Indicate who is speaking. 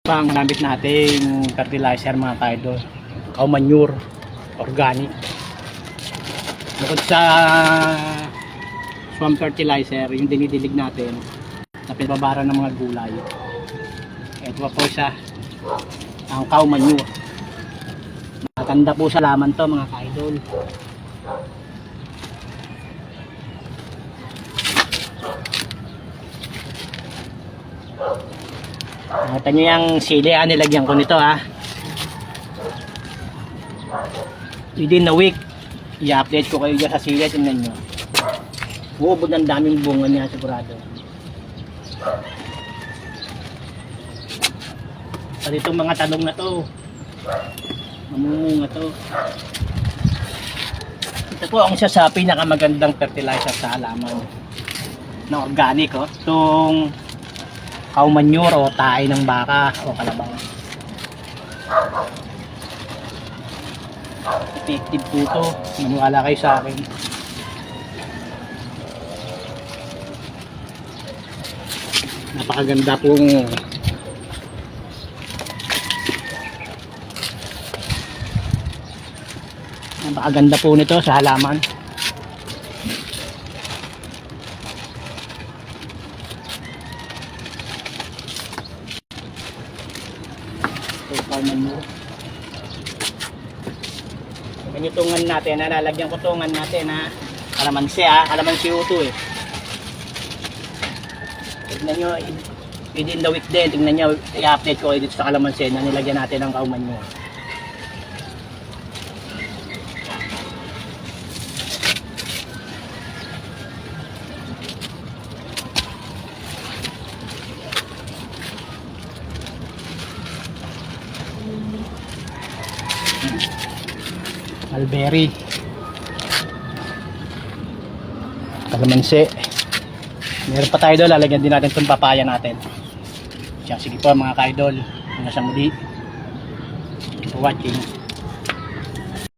Speaker 1: pa ang gamit nating fertilizer mga kaidol, cow manure, organic. Bukod sa swamp fertilizer, yung dinidilig natin na pinababara ng mga gulay, ito pa po siya, ang cow manure. Maganda po sa laman to mga kaidol. Nakita nyo yung sili, nilagyan ko nito within a week i-update ko kayo dyan sa sili. Tingnan nyo, uubod ng daming bunga niya sigurado. At itong mga talong na to, mamunga to. Ito po ang isa sa pinakamagandang fertilizer sa halaman na organic. Itong cow manure o tae ng baka o kalabang. Effective po ito, maniwala kayo sa akin. Napakaganda pong po nito sa halaman. Ganyan natin, nalalagyan ko tungan natin kalamansi, kalamansi uto tignan nyo, within the week din, tignan nyo, i-update ko dito sa kalamansi na nilagyan natin ng cow manure. Mulberry, kalamansi, meron pa tayo doon, lalagyan din natin itong papaya natin. Sige po mga kaidol, hanggang sa muli, keep watching.